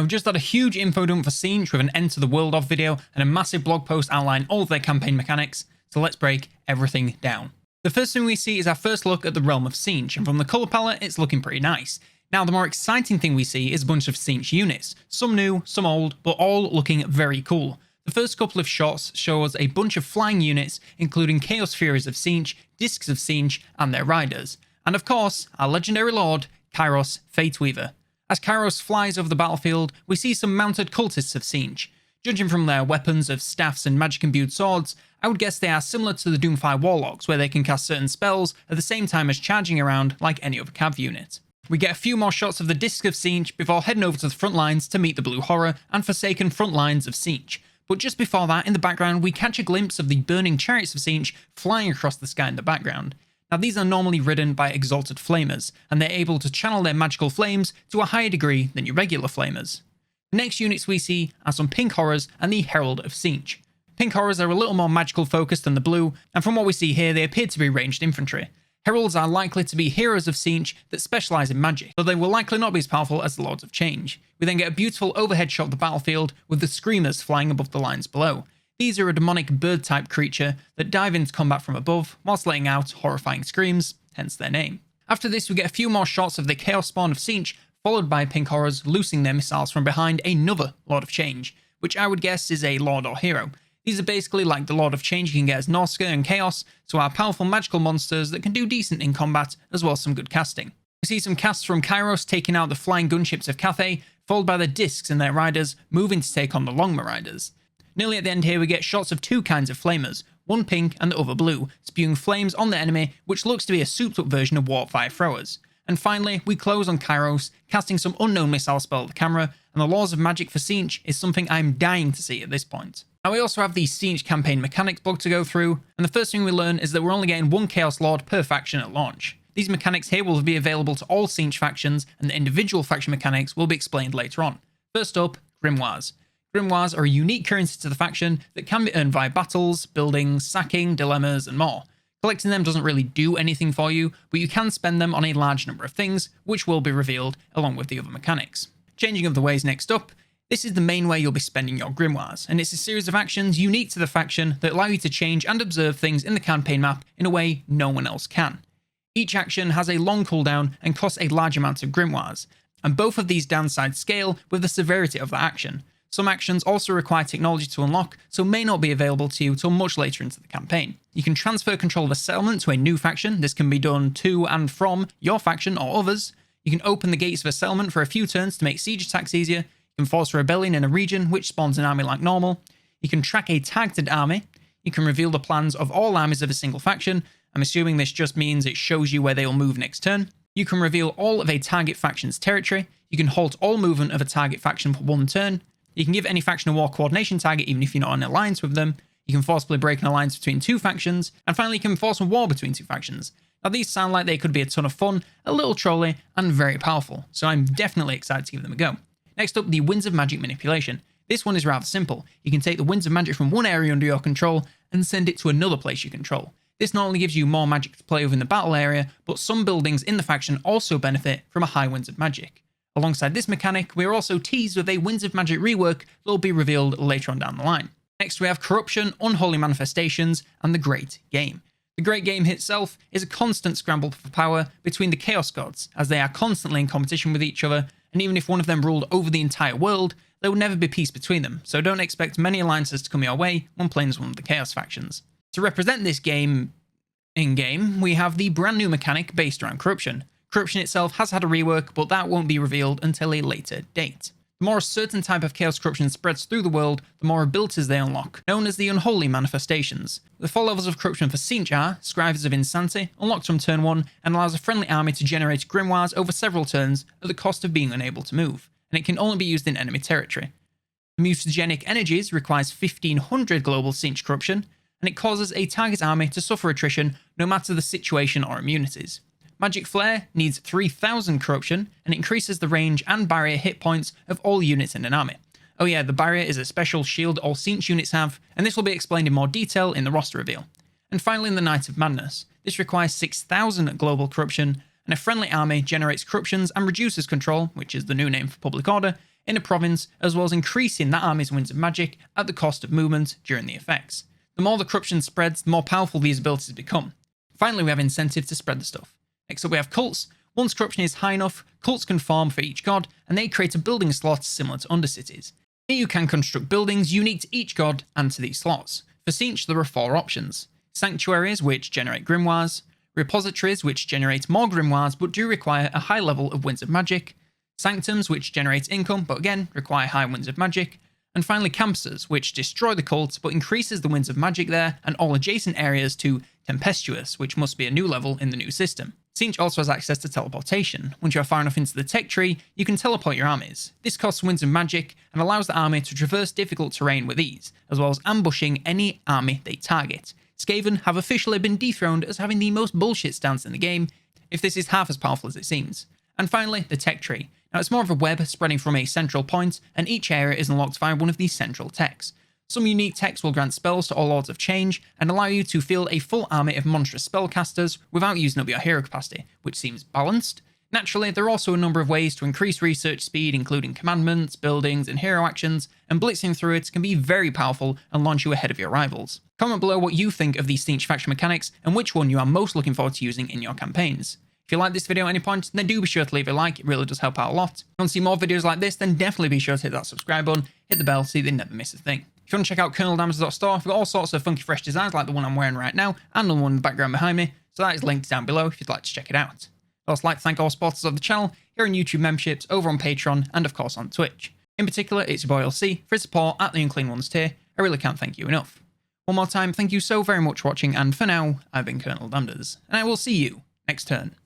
Now, we've just had a huge info dump for Tzeentch with an end to the world of video and a massive blog post outlining all of their campaign mechanics, so let's break everything down. The first thing we see is our first look at the realm of Tzeentch, and from the colour palette it's looking pretty nice. Now, the more exciting thing we see is a bunch of Tzeentch units, some new, some old, but all looking very cool. The first couple of shots show us a bunch of flying units, including Chaos Furies of Tzeentch, Discs of Tzeentch, and their riders. And of course, our legendary lord, Kairos Fateweaver. As Kairos flies over the battlefield, we see some mounted cultists of Tzeentch. Judging from their weapons of staffs and magic-imbued swords, I would guess they are similar to the Doomfire Warlocks, where they can cast certain spells at the same time as charging around like any other cav unit. We get a few more shots of the Disc of Tzeentch before heading over to the front lines to meet the Blue Horror and Forsaken front lines of Tzeentch. But just before that, in the background, we catch a glimpse of the burning chariots of Tzeentch flying across the sky in the background. Now, these are normally ridden by exalted flamers, and they're able to channel their magical flames to a higher degree than your regular flamers. The next units we see are some Pink Horrors and the Herald of Tzeentch. Pink Horrors are a little more magical focused than the blue, and from what we see here, they appear to be ranged infantry. Heralds are likely to be heroes of Tzeentch that specialise in magic, though they will likely not be as powerful as the Lords of Change. We then get a beautiful overhead shot of the battlefield with the Screamers flying above the lines below. These are a demonic bird-type creature that dive into combat from above, whilst letting out horrifying screams, hence their name. After this, we get a few more shots of the Chaos Spawn of Tzeentch, followed by Pink Horrors loosing their missiles from behind another Lord of Change, which I would guess is a Lord or Hero. These are basically like the Lord of Change you can get as Norsca and Chaos, so are powerful magical monsters that can do decent in combat, as well as some good casting. We see some casts from Kairos taking out the flying gunships of Cathay, followed by the Discs and their riders moving to take on the Longma riders. Nearly at the end here we get shots of two kinds of flamers, one pink and the other blue, spewing flames on the enemy, which looks to be a souped up version of warp fire throwers. And finally, we close on Kairos, casting some unknown missile spell at the camera, and the laws of magic for Tzeentch is something I'm dying to see at this point. Now, we also have the Tzeentch campaign mechanics blog to go through, and the first thing we learn is that we're only getting one Chaos Lord per faction at launch. These mechanics here will be available to all Tzeentch factions, and the individual faction mechanics will be explained later on. First up, Grimoires. Grimoires are a unique currency to the faction that can be earned via battles, buildings, sacking, dilemmas, and more. Collecting them doesn't really do anything for you, but you can spend them on a large number of things, which will be revealed along with the other mechanics. Changing of the ways next up, this is the main way you'll be spending your Grimoires, and it's a series of actions unique to the faction that allow you to change and observe things in the campaign map in a way no one else can. Each action has a long cooldown and costs a large amount of Grimoires, and both of these downsides scale with the severity of the action. Some actions also require technology to unlock, so may not be available to you till much later into the campaign. You can transfer control of a settlement to a new faction. This can be done to and from your faction or others. You can open the gates of a settlement for a few turns to make siege attacks easier. You can force a rebellion in a region, which spawns an army like normal. You can track a targeted army. You can reveal the plans of all armies of a single faction. I'm assuming this just means it shows you where they will move next turn. You can reveal all of a target faction's territory. You can halt all movement of a target faction for one turn. You can give any faction a war coordination target even if you're not in an alliance with them. You can forcibly break an alliance between two factions. And finally, you can force a war between two factions. Now, these sound like they could be a ton of fun, a little trolly, and very powerful, so I'm definitely excited to give them a go. Next up, the Winds of Magic manipulation. This one is rather simple. You can take the Winds of Magic from one area under your control and send it to another place you control. This not only gives you more magic to play with in the battle area, but some buildings in the faction also benefit from a high Winds of Magic. Alongside this mechanic, we are also teased with a Winds of Magic rework that will be revealed later on down the line. Next, we have Corruption, Unholy Manifestations, and the Great Game. The Great Game itself is a constant scramble for power between the Chaos Gods, as they are constantly in competition with each other, and even if one of them ruled over the entire world, there would never be peace between them, so don't expect many alliances to come your way when playing as one of the Chaos factions. To represent this game in-game, we have the brand new mechanic based around Corruption. Corruption itself has had a rework, but that won't be revealed until a later date. The more a certain type of Chaos Corruption spreads through the world, the more abilities they unlock, known as the Unholy Manifestations. The 4 levels of Corruption for Tzeentch are Scrivers of Insanity, unlocked from turn 1, and allows a friendly army to generate grimoires over several turns at the cost of being unable to move, and it can only be used in enemy territory. The Mutagenic Energies requires 1500 global Tzeentch Corruption, and it causes a target army to suffer attrition no matter the situation or immunities. Magic Flare needs 3000 Corruption and increases the range and barrier hit points of all units in an army. Oh yeah, the barrier is a special shield all Tzeentch units have, and this will be explained in more detail in the roster reveal. And finally, in the Night of Madness. This requires 6000 global Corruption, and a friendly army generates corruptions and reduces control, which is the new name for public order, in a province, as well as increasing that army's winds of magic at the cost of movement during the effects. The more the corruption spreads, the more powerful these abilities become. Finally, we have incentive to spread the stuff. Next up we have cults. Once corruption is high enough, cults can form for each god, and they create a building slot similar to Undercities. Here you can construct buildings unique to each god and to these slots. For Tzeentch there are 4 options. Sanctuaries, which generate grimoires, repositories, which generate more grimoires but do require a high level of winds of magic, sanctums, which generate income but again require high winds of magic, and finally campuses, which destroy the cult but increases the winds of magic there and all adjacent areas to tempestuous, which must be a new level in the new system. Tzeentch also has access to teleportation. Once you are far enough into the tech tree, you can teleport your armies. This costs winds of magic and allows the army to traverse difficult terrain with ease, as well as ambushing any army they target. Skaven have officially been dethroned as having the most bullshit stance in the game, if this is half as powerful as it seems. And finally, the tech tree. Now it's more of a web spreading from a central point, and each area is unlocked via one of these central techs. Some unique techs will grant spells to all Lords of Change and allow you to field a full army of monstrous spellcasters without using up your hero capacity, which seems balanced. Naturally, there are also a number of ways to increase research speed, including commandments, buildings, and hero actions, and blitzing through it can be very powerful and launch you ahead of your rivals. Comment below what you think of these Tzeentch faction mechanics and which one you are most looking forward to using in your campaigns. If you like this video at any point, then do be sure to leave a like, it really does help out a lot. If you want to see more videos like this, then definitely be sure to hit that subscribe button, hit the bell so you never miss a thing. If you want to check out COLONELDAMNEDERS.store, we've got all sorts of funky fresh designs like the one I'm wearing right now, and the one in the background behind me, so that is linked down below if you'd like to check it out. I'd also like to thank all supporters of the channel, here on YouTube memberships, over on Patreon, and of course on Twitch. In particular, it's your boy LC for his support at the Unclean Ones tier. I really can't thank you enough. One more time, thank you so very much for watching, and for now, I've been COLONELDAMNEDERS, and I will see you next turn.